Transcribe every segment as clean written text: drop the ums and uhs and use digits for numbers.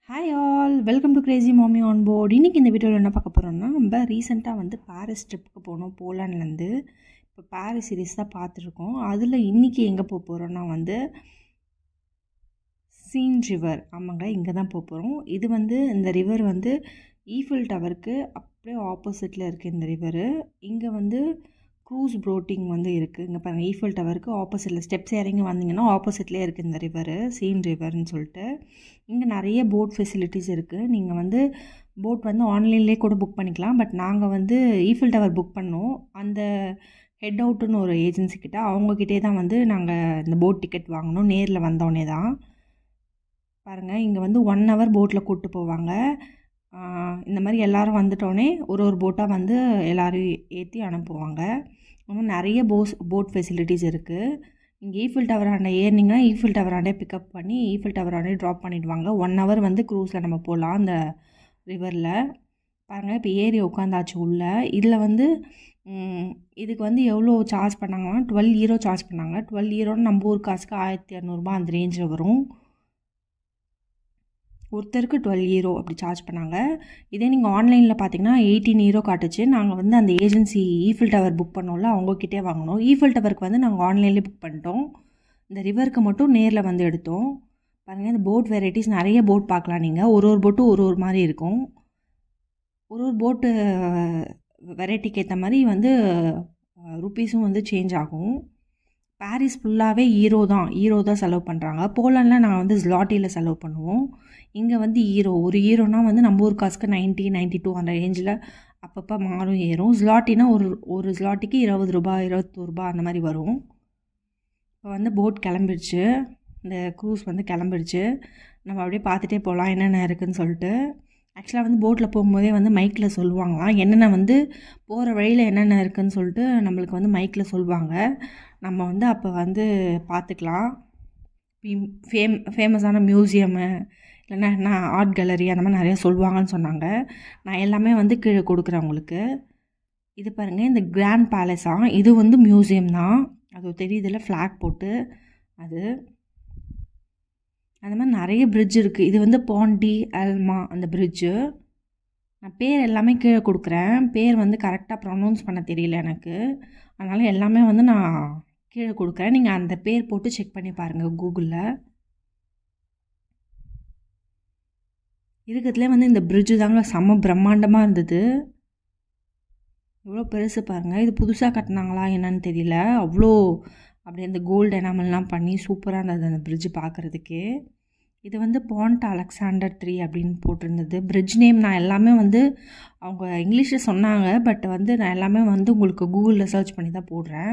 Hi all, welcome to Crazy மாமி on board. இன்றைக்கி இந்த வீடியோவில் என்ன பார்க்க போகிறோம்னா, நம்ம ரீசெண்டாக வந்து பாரிஸ் ட்ரிப்புக்கு போனோம் போலாண்ட்லேருந்து. இப்போ பாரிஸ் சீரீஸ் தான் பார்த்துருக்கோம். அதில் இன்றைக்கி எங்கே போக போகிறோன்னா வந்து சீன் ரிவர். ஆமாங்க, இங்கே தான் போக போகிறோம். இது வந்து இந்த ரிவர் வந்து ஈஃபில் டவருக்கு அப்படியே ஆப்போசிட்டில் இருக்குது இந்த ரிவரு. இங்கே வந்து க்ரூஸ் போட்டிங் வந்து இருக்குது. இங்கே பாருங்கள், ஈஃபில் டவருக்கு ஆப்போசிட்டில் ஸ்டெப்ஸ் இறங்கி வந்தீங்கன்னா ஆப்போசிட்லேயே இருக்குது இந்த ரிவரு, சீன் ரிவர்னு சொல்லிட்டு. இங்கே நிறைய போட் ஃபெசிலிட்டிஸ் இருக்குது. நீங்கள் வந்து போட் வந்து ஆன்லைன்லேயே கூட புக் பண்ணிக்கலாம். பட் நாங்கள் வந்து ஈஃபில் டவர் புக் பண்ணோம். அந்த ஹெட் அவுட்டுன்னு ஒரு ஏஜென்சிக்கிட்ட, அவங்கக்கிட்டே தான் வந்து நாங்கள் இந்த போட் டிக்கெட் வாங்கினோம். நேரில் வந்தோடனே தான். பாருங்கள், இங்கே வந்து 1 hour போட்டில் கூப்பிட்டு போவாங்க. இந்த மாதிரி எல்லோரும் வந்துட்டோடனே ஒரு போட்டாக வந்து எல்லோரும் ஏற்றி அனுப்புவாங்க. இன்னும் நிறைய போட் ஃபெசிலிட்டிஸ் இருக்குது. இங்கே ஈஃபில் டவர் ஆண்டை ஏறினீங்கன்னா ஈஃபில் டவர் ஆண்டே பிக்கப் பண்ணி ஈஃபில் டவர் ஆண்டே ட்ராப் பண்ணிவிடுவாங்க. 1 hour வந்து க்ரூஸில் நம்ம போகலாம் அந்த ரிவரில். பாருங்கள், இப்போ ஏறி உட்காந்தாச்சு உள்ளே. இதில் வந்து இதுக்கு வந்து எவ்வளோ சார்ஜ் பண்ணாங்கன்னா 12 euro சார்ஜ் பண்ணாங்க. 12 euroன்னு நம்ம ஊர் காசுக்கு 1200 அந்த ரேஞ்சில் வரும். ஒருத்தருக்கு 12 euro அப்படி சார்ஜ் பண்ணாங்க. இதே நீங்கள் ஆன்லைனில் பார்த்தீங்கன்னா 18 euro காட்டுச்சு. நாங்கள் வந்து அந்த ஏஜென்சி ஈஃபில் டவர் புக் பண்ணோம்ல, அவங்கக்கிட்டே வாங்கினோம். ஈஃபில் டவருக்கு வந்து நாங்கள் ஆன்லைன்லேயே புக் பண்ணிட்டோம். இந்த ரிவருக்கு மட்டும் நேரில் வந்து எடுத்தோம். பாருங்கள், இந்த போட் வெரைட்டிஸ் நிறைய போட் பார்க்கலாம். நீங்கள் ஒரு போட்டும் ஒரு மாதிரி இருக்கும். ஒரு போட்டு வெரைட்டிக்கு ஏற்ற மாதிரி வந்து ருப்பீஸும் வந்து சேஞ்ச் ஆகும். பாரிஸ் ஃபுல்லாகவே ஈரோ தான் செலவு பண்ணுறாங்க. போலாண்டில் நாங்கள் வந்து ஸ்லாட்டியில் செலவு பண்ணுவோம். இங்கே வந்து ஒரு ஈரோனா வந்து நம்ம ஊர் காசுக்கு 90, 92 அந்த ரேஞ்சில் அப்பப்போ மாறும் ஏறும். ஸ்லாட்டினா ஒரு ஸ்லாட்டிக்கு 20 ரூபா, 21 ரூபா அந்த மாதிரி வரும். இப்போ வந்து போட் கிளம்பிடுச்சு, இந்த க்ரூஸ் வந்து கிளம்பிடுச்சு. நம்ம அப்படியே பார்த்துட்டே போகலாம் என்னென்ன இருக்குதுன்னு சொல்லிட்டு. ஆக்சுவலாக வந்து போட்டில் போகும்போதே வந்து மைக்கில் சொல்லுவாங்களாம், என்னென்ன வந்து போகிற வழியில் என்னென்ன இருக்குதுன்னு சொல்லிட்டு நம்மளுக்கு வந்து மைக்கில் சொல்லுவாங்க. நம்ம வந்து அப்போ வந்து பார்த்துக்கலாம். ஃபேமஸான மியூசியமு இல்லைன்னா என்ன ஆர்ட் கேலரி அந்த மாதிரி நிறையா சொல்லுவாங்கன்னு சொன்னாங்க. நான் எல்லாமே வந்து கீழே கொடுக்குறேன் உங்களுக்கு. இது பாருங்கள், இந்த கிராண்ட் பேலஸாக இது வந்து மியூசியம் தான். அது தெரியுதுல ஃப்ளாக் போட்டு, அது அந்த மாதிரி நிறைய பிரிட்ஜ் இருக்குது. இது வந்து பாண்டி அல்மா அந்த பிரிட்ஜு. நான் பேர் எல்லாமே கீழே கொடுக்குறேன். பேர் வந்து கரெக்டாக ப்ரொனவுன்ஸ் பண்ண தெரியல எனக்கு, அதனால் எல்லாமே வந்து நான் கீழே கொடுக்குறேன். நீங்கள் அந்த பேர் போட்டு செக் பண்ணி பாருங்கள் கூகுளில். இருக்கிறதுலே வந்து இந்த பிரிட்ஜு தாங்க செம்ம பிரம்மாண்டமாக இருந்தது. இவ்வளோ பெருசு பாருங்கள். இது புதுசாக கட்டினாங்களா என்னன்னு தெரியல. அவ்வளோ அப்படியே அந்த கோல்டு எனாமல்லாம் பண்ணி சூப்பராக இருந்தது அந்த பிரிட்ஜு பார்க்குறதுக்கே. இது வந்து பாண்ட் அலெக்சாண்டர் 3 அப்படின்னு போட்டிருந்தது. பிரிட்ஜ் நேம் நான் எல்லாமே வந்து அவங்க இங்கிலீஷில் சொன்னாங்க. பட் வந்து நான் எல்லாமே வந்து உங்களுக்கு கூகுளில் சர்ச் பண்ணி தான் போடுறேன்.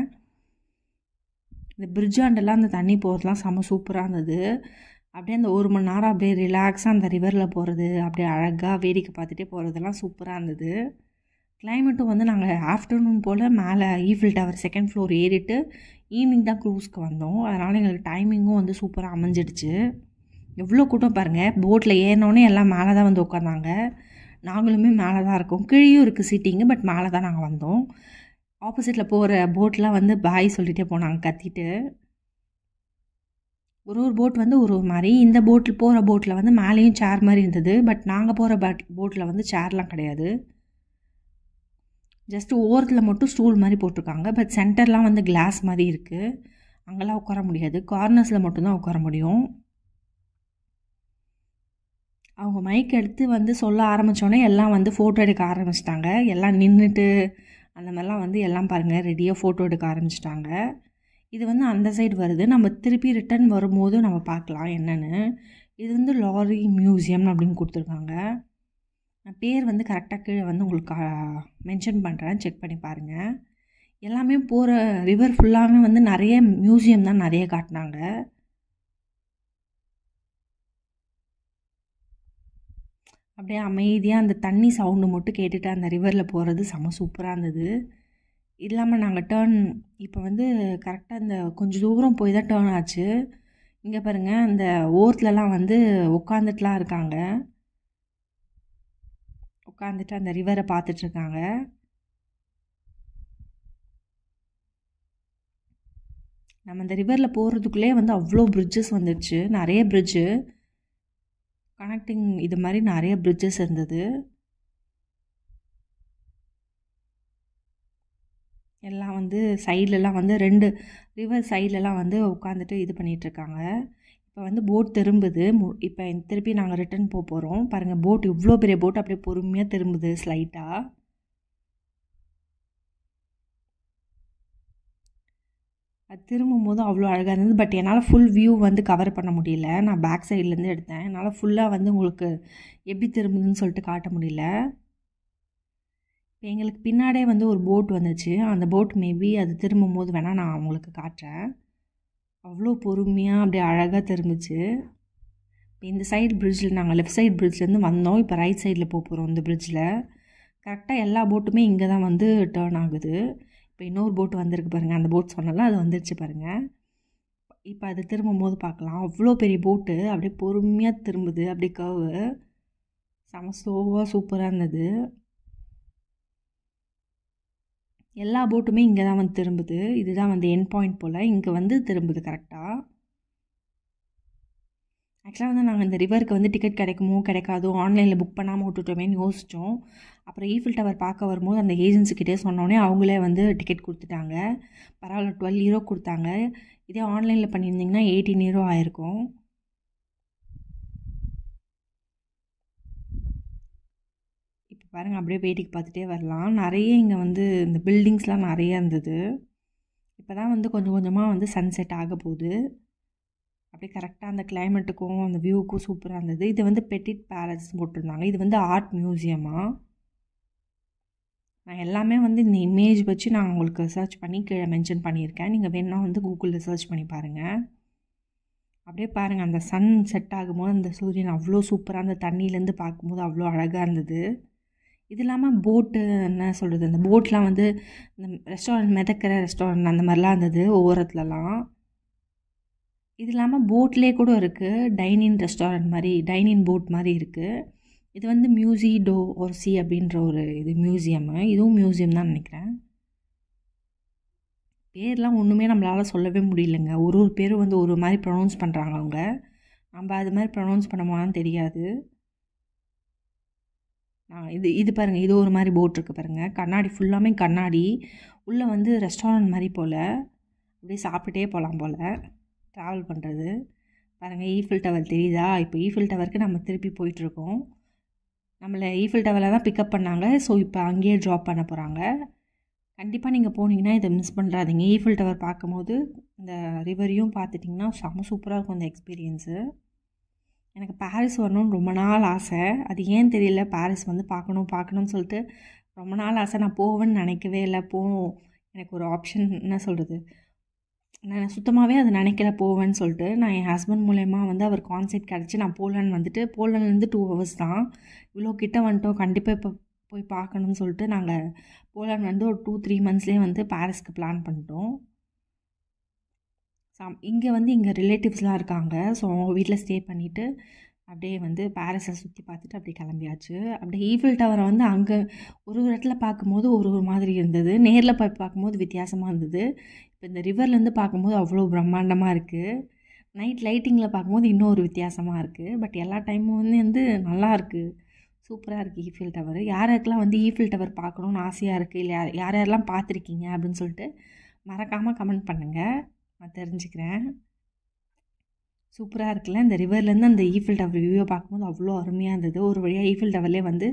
இந்த பிரிட்ஜ் ஆண்டெல்லாம் அந்த தண்ணி போகிறதுலாம் செம்ம சூப்பராக இருந்தது. அப்படியே அந்த 1 மணி நேரம் அப்படியே ரிலாக்ஸாக அந்த ரிவரில் போகிறது, அப்படியே அழகாக வேடிக்கை பார்த்துட்டே போகிறதெல்லாம் சூப்பராக இருந்தது. கிளைமேட்டும் வந்து நாங்கள் ஆஃப்டர்நூன் போல் மேலே ஈஃபில் டவர் 2nd floor ஏறிட்டு ஈவினிங் தான் க்ரூஸ்க்கு வந்தோம். அதனால் எங்களுக்கு டைமிங்கும் வந்து சூப்பராக அமைஞ்சிடுச்சு. எவ்வளோ கூட்டம் பாருங்கள். போட்டில் ஏறினோடனே எல்லாம் மேலே தான் வந்து உட்காந்தாங்க. நாங்களுமே மேலே தான் இருக்கோம். கீழேயும் இருக்குது சீட்டிங்கு, பட் மேலே தான் நாங்கள் வந்தோம். ஆப்போசிட்டில் போகிற போட்லாம் வந்து பாய் சொல்லிகிட்டே போனாங்க கத்திட்டு. ஒரு போட் வந்து ஒரு மாதிரி. இந்த போகிற போட்டில் வந்து மேலேயும் சேர் மாதிரி இருந்தது. பட் நாங்கள் போகிற போட்டில் வந்து சேர்லாம் கிடையாது. ஜஸ்ட் ஓரத்தில் மட்டும் ஸ்டூல் மாதிரி போட்டிருக்காங்க. பட் சென்டர்லாம் வந்து கிளாஸ் மாதிரி இருக்குது. அங்கெல்லாம் உட்கார முடியாது. கார்னர்ஸில் மட்டும்தான் உட்கார முடியும். அவங்க மைக் எடுத்து வந்து சொல்ல ஆரம்பித்தோடனே எல்லாம் வந்து ஃபோட்டோ எடுக்க ஆரம்பிச்சிட்டாங்க. எல்லாம் நின்றுட்டு அந்த மாதிரிலாம் வந்து எல்லாம் பாருங்கள் ரெடியாக ஃபோட்டோ எடுக்க ஆரம்பிச்சிட்டாங்க. இது வந்து அந்த சைடு வருது. நம்ம திருப்பி ரிட்டன் வரும்போது நம்ம பார்க்கலாம் என்னென்னு. இது வந்து லாரி மியூசியம் அப்படின்னு கொடுத்துருக்காங்க. நான் பேர் வந்து கரெக்டாக கீழே வந்து உங்களுக்கு மென்ஷன் பண்ணுறேன், செக் பண்ணி பாருங்கள். எல்லாமே போகிற ரிவர் ஃபுல்லாகவே வந்து நிறைய மியூசியம் தான் நிறைய காட்டினாங்க. அப்படியே அமைதியாக அந்த தண்ணி சவுண்டு மட்டும் கேட்டுட்டு அந்த ரிவரில் போகிறது செம்ம சூப்பராக இருந்தது. இது இல்லாமல் நாங்கள் இப்போ வந்து கரெக்டாக இந்த கொஞ்சம் தூரம் போய் தான் டேர்ன் ஆச்சு. இங்கே பாருங்கள், அந்த ஓரத்துலலாம் வந்து உட்காந்துட்டுலாம் இருக்காங்க. உட்காந்துட்டு அந்த ரிவரை பார்த்துட்ருக்காங்க. நம்ம அந்த ரிவரில் போகிறதுக்குள்ளே வந்து அவ்வளோ பிரிட்ஜஸ் வந்துடுச்சு, நிறைய பிரிட்ஜு. கனெக்டிங் இது மாதிரி நிறைய பிரிட்ஜஸ் இருந்தது. எல்லாம் வந்து சைட்லலாம் வந்து 2 ரிவர் சைட்லலாம் வந்து உட்காந்துட்டு இது பண்ணிகிட்ருக்காங்க. இப்போ வந்து போட் திரும்புது. இப்போ திருப்பி நாங்கள் ரிட்டர்ன் போகிறோம். பாருங்கள், போட் இவ்வளோ பெரிய போட் அப்படியே பொறுமையாக திரும்புது ஸ்லைட்டாக. அது திரும்பும் போது அவ்வளோ அழகாக இருந்தது. பட் என்னால் ஃபுல் வியூ வந்து கவர் பண்ண முடியல. நான் பேக் சைட்லேருந்து எடுத்தேன். என்னால் ஃபுல்லாக வந்து உங்களுக்கு எப்படி திரும்புதுன்னு சொல்லிட்டு காட்ட முடியல. இப்போ எங்களுக்கு பின்னாடியே வந்து ஒரு போட் வந்துச்சு. அந்த போட் மேபி அது திரும்பும் போது வேணால் நான் உங்களுக்கு காட்டுறேன். அவ்வளோ பொறுமையாக அப்படியே அழகாக திரும்பிச்சு. இப்போ இந்த சைடு பிரிட்ஜில் நாங்கள் லெஃப்ட் சைடு பிரிட்ஜ்லேருந்து வந்தோம். இப்போ ரைட் சைடில் போகிறோம். இந்த பிரிட்ஜில் கரெக்டாக எல்லா போட்டுமே இங்கே தான் வந்து டேர்ன் ஆகுது. இப்போ இன்னொரு போட் வந்திருக்கு பாருங்கள். அந்த போட் சொன்னால அது வந்துருச்சு பாருங்கள். இப்போ அது திரும்பும் போது பார்க்கலாம். அவ்வளோ பெரிய போட்டு அப்படியே பொறுமையாக திரும்புது. அப்படியே கர்வு செம ஸ்லோவாக சூப்பராக இருந்தது. எல்லா போட்டுமே இங்கே தான் வந்து திரும்புது. இதுதான் வந்து எண்ட் பாயிண்ட் போல் இங்கே வந்து திரும்புது கரெக்டாக. ஆக்சுவலாக வந்து நாங்கள் இந்த ரிவருக்கு வந்து டிக்கெட் கிடைக்குமோ கிடைக்காதோ, ஆன்லைனில் புக் பண்ணாமல் விட்டுட்டோமேன்னு யோசித்தோம். அப்புறம் ஈஃபில் டவர் பார்க்க வரும்போது அந்த ஏஜென்சிக்கிட்டே சொன்னோடனே அவங்களே வந்து டிக்கெட் கொடுத்துட்டாங்க. பரவாயில்ல, 12 யூரோ கொடுத்தாங்க. இதே ஆன்லைனில் பண்ணியிருந்திங்கன்னா 18 யூரோ ஆயிருக்கும். இப்போ பாருங்கள், அப்படியே வேடிக்கை பார்த்துட்டே வரலாம். நிறைய இங்கே வந்து இந்த பில்டிங்ஸ்லாம் நிறைய இருந்தது. இப்போ தான் வந்து கொஞ்சம் கொஞ்சமாக வந்து சன்செட் ஆக போகுது. அப்படியே கரெக்டாக அந்த கிளைமேட்டுக்கும் அந்த வியூவுக்கும் சூப்பராக இருந்தது. இது வந்து பெட்டிட் பேலஸ் போட்டிருந்தாங்க. இது வந்து ஆர்ட் மியூசியமாக. நான் எல்லாமே வந்து இந்த இமேஜ் வச்சு நான் உங்களுக்கு சர்ச் பண்ணி கீழே மென்ஷன் பண்ணியிருக்கேன். நீங்கள் வேணா வந்து கூகுளில் சர்ச் பண்ணி பாருங்கள். அப்படியே பாருங்கள், அந்த சன் செட் ஆகும்போது அந்த சூரியன் அவ்வளோ சூப்பராக அந்த தண்ணியிலேருந்து பார்க்கும்போது அவ்வளோ அழகாக இருந்தது. இது இல்லாமல் போட்டு என்ன சொல்கிறது, அந்த போட்லாம் வந்து இந்த ரெஸ்டாரண்ட் மிதக்கிற ரெஸ்டாரண்ட் அந்த மாதிரிலாம் இருந்தது ஓரத்துலலாம். இது இல்லாமல் போட்லேயே கூட இருக்குது டைனிங் ரெஸ்டாரண்ட் மாதிரி, டைனிங் போட் மாதிரி இருக்குது. இது வந்து மியூசி டோ ஒர்சி அப்படின்ற ஒரு இது மியூசியமு. இதுவும் மியூசியம் தான் நினைக்கிறேன். பேர்லாம் ஒன்றுமே நம்மளால் சொல்லவே முடியலைங்க. ஒரு பேரும் வந்து ஒரு மாதிரி ப்ரொனவுன்ஸ் பண்ணுறாங்க அவங்க. நம்ம அது மாதிரி ப்ரொனவுன்ஸ் பண்ணுமான்னு தெரியாது. இது பாருங்கள், இது ஒரு மாதிரி போட் இருக்குது பாருங்கள். கண்ணாடி ஃபுல்லாமே கண்ணாடி. உள்ளே வந்து ரெஸ்டாரண்ட் மாதிரி போல் அப்படியே சாப்பிட்டுட்டே போகலாம் போல் ட்ராவல் பண்ணுறது. பாருங்கள், ஈஃபில் டவர் தெரியுதா? இப்போ ஈஃபில் டவருக்கு நம்ம திருப்பி போயிட்டுருக்கோம். நம்மளை ஈஃபில் டவரில் தான் பிக்கப் பண்ணாங்க. ஸோ இப்போ அங்கேயே ட்ராப் பண்ண போகிறாங்க. கண்டிப்பாக நீங்கள் போனீங்கன்னா இதை மிஸ் பண்ணுறாதீங்க. ஈஃபில் டவர் பார்க்கும்போது இந்த ரிவரையும் பார்த்துட்டிங்கன்னா செம்ம சூப்பராக இருக்கும் இந்த எக்ஸ்பீரியன்ஸு. எனக்கு பாரிஸ் வரணும்னு ரொம்ப நாள் ஆசை. அது ஏன் தெரியல, பாரிஸ் வந்து பார்க்கணும்னு சொல்லிட்டு ரொம்ப நாள் ஆசை. நான் போவேன்னு நினைக்கவே இல்லை. எனக்கு ஒரு ஆப்ஷன் என்ன சொல்கிறது, நான் சுத்தமாகவே அதை நினைக்கல போவேன்னு சொல்லிட்டு. நான் என் ஹஸ்பண்ட் மூலயமா வந்து அவர் கான்செப்ட் கிடச்சி நான் போலான்னு வந்துட்டு, போலான்லேருந்து 2 hours தான். இவ்வளோ கிட்ட வந்துட்டோம், கண்டிப்பாக இப்போ போய் பார்க்கணும்னு சொல்லிட்டு நாங்கள் போலான்னு வந்து ஒரு 2-3 monthsலேயே வந்து பாரிஸ்க்கு பிளான் பண்ணிட்டோம். இங்கே ரிலேட்டிவ்ஸ்லாம் இருக்காங்க. ஸோ அவங்க வீட்டில் ஸ்டே பண்ணிவிட்டு அப்படியே வந்து பாரிஸை சுற்றி பார்த்துட்டு அப்படியே கிளம்பியாச்சு. அப்படியே ஈஃபில் டவரை வந்து அங்கே ஒரு இடத்துல பார்க்கும்போது ஒரு மாதிரி இருந்தது, நேரில் போய் பார்க்கும்போது வித்தியாசமாக இருந்தது. இப்போ இந்த ரிவர்லேருந்து பார்க்கும்போது அவ்வளோ பிரம்மாண்டமாக இருக்குது. நைட் லைட்டிங்கில் பார்க்கும்போது இன்னும் ஒரு வித்தியாசமாக இருக்குது. பட் எல்லா டைமும் வந்து நல்லாயிருக்கு, சூப்பராக இருக்குது ஈஃபில் டவர். யாருக்கெல்லாம் வந்து ஈஃபில் டவர் பார்க்கணுன்னு ஆசையாக இருக்குது, இல்லை யாரெல்லாம் பார்த்துருக்கீங்க அப்படின்னு சொல்லிட்டு மறக்காமல் கமெண்ட் பண்ணுங்கள், நான் தெரிஞ்சுக்கிறேன். சூப்பராக இருக்குல்ல. இந்த ரிவர்லேருந்து அந்த ஈஃபில் டவர் வியூவை பார்க்கும்போது அவ்வளோ அருமையாக இருந்தது. ஒரு வழியாக ஈஃபில் டவர்லேயே வந்து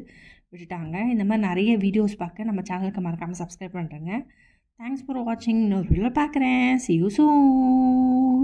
விட்டுட்டாங்க. இந்த மாதிரி நிறைய வீடியோஸ் பார்க்க நம்ம சேனலுக்கு மறக்காமல் சப்ஸ்கிரைப் பண்ணுறேங்க. தேங்க்ஸ் ஃபார் வாட்சிங். இன்னொரு வீடியோவில் பார்க்குறேன். See you soon.